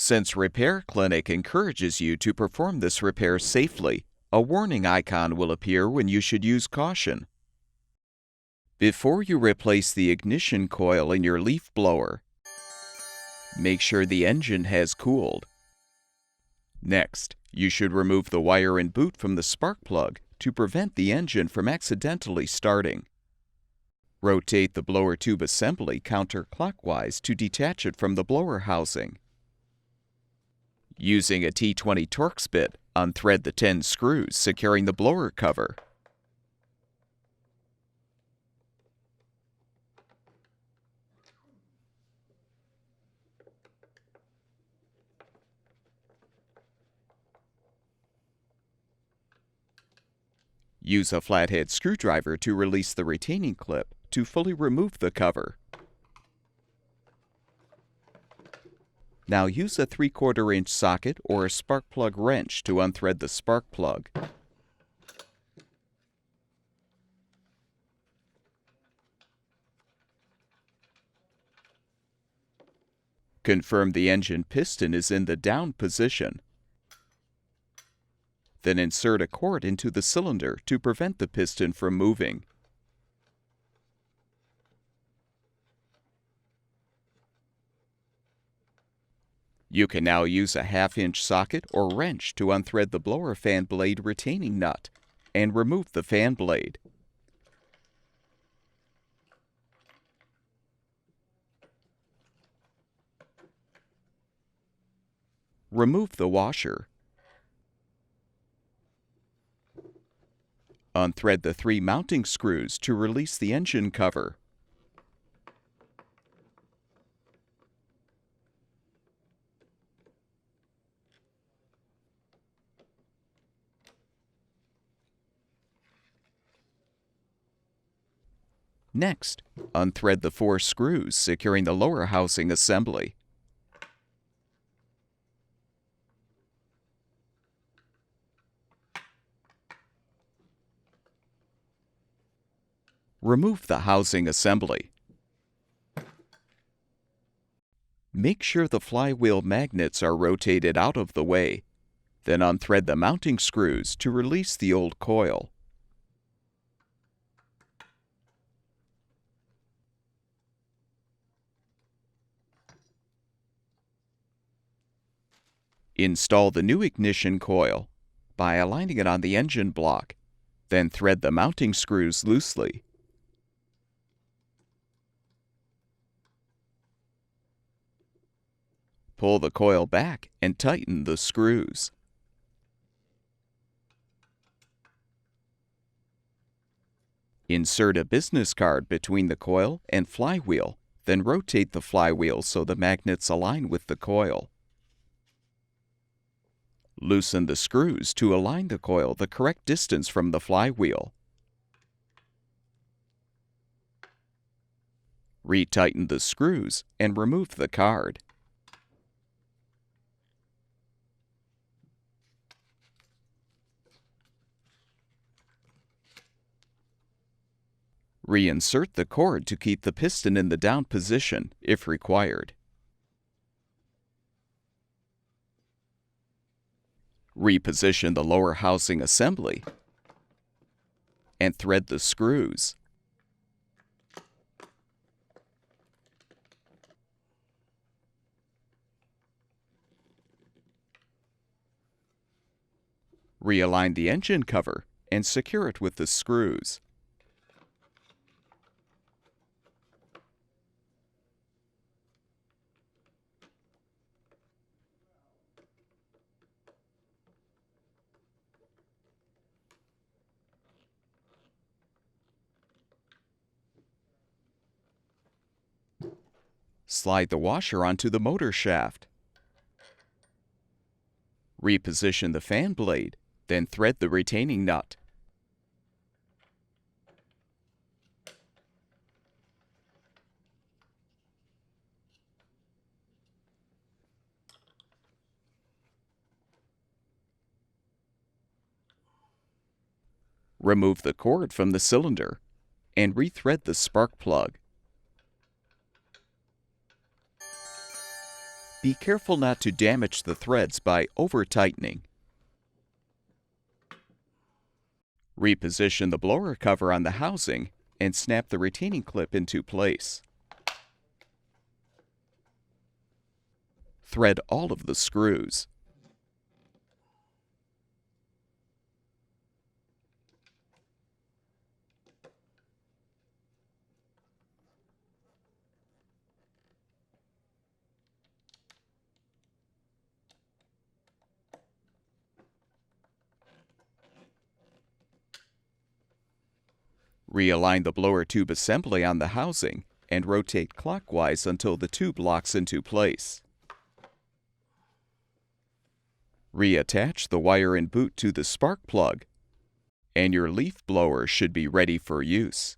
Since Repair Clinic encourages you to perform this repair safely, a warning icon will appear when you should use caution. Before you replace the ignition coil in your leaf blower, make sure the engine has cooled. Next, you should remove the wire and boot from the spark plug to prevent the engine from accidentally starting. Rotate the blower tube assembly counterclockwise to detach it from the blower housing. Using a T20 Torx bit, unthread the 10 screws securing the blower cover. Use a flathead screwdriver to release the retaining clip to fully remove the cover. Now use a 3/4 inch socket or a spark plug wrench to unthread the spark plug. Confirm the engine piston is in the down position. Then insert a cord into the cylinder to prevent the piston from moving. You can now use a 1/2 inch socket or wrench to unthread the blower fan blade retaining nut and remove the fan blade. Remove the washer. Unthread the 3 mounting screws to release the engine cover. Next, unthread the 4 screws securing the lower housing assembly. Remove the housing assembly. Make sure the flywheel magnets are rotated out of the way. Then unthread the mounting screws to release the old coil. Install the new ignition coil by aligning it on the engine block. Then thread the mounting screws loosely. Pull the coil back and tighten the screws. Insert a business card between the coil and flywheel, then rotate the flywheel so the magnets align with the coil. Loosen the screws to align the coil the correct distance from the flywheel. Retighten the screws and remove the card. Reinsert the cord to keep the piston in the down position if required. Reposition the lower housing assembly and thread the screws. Realign the engine cover and secure it with the screws. Slide the washer onto the motor shaft. Reposition the fan blade, then thread the retaining nut. Remove the cord from the cylinder and rethread the spark plug. Be careful not to damage the threads by over-tightening. Reposition the blower cover on the housing and snap the retaining clip into place. Thread all of the screws. Realign the blower tube assembly on the housing and rotate clockwise until the tube locks into place. Reattach the wire and boot to the spark plug, and your leaf blower should be ready for use.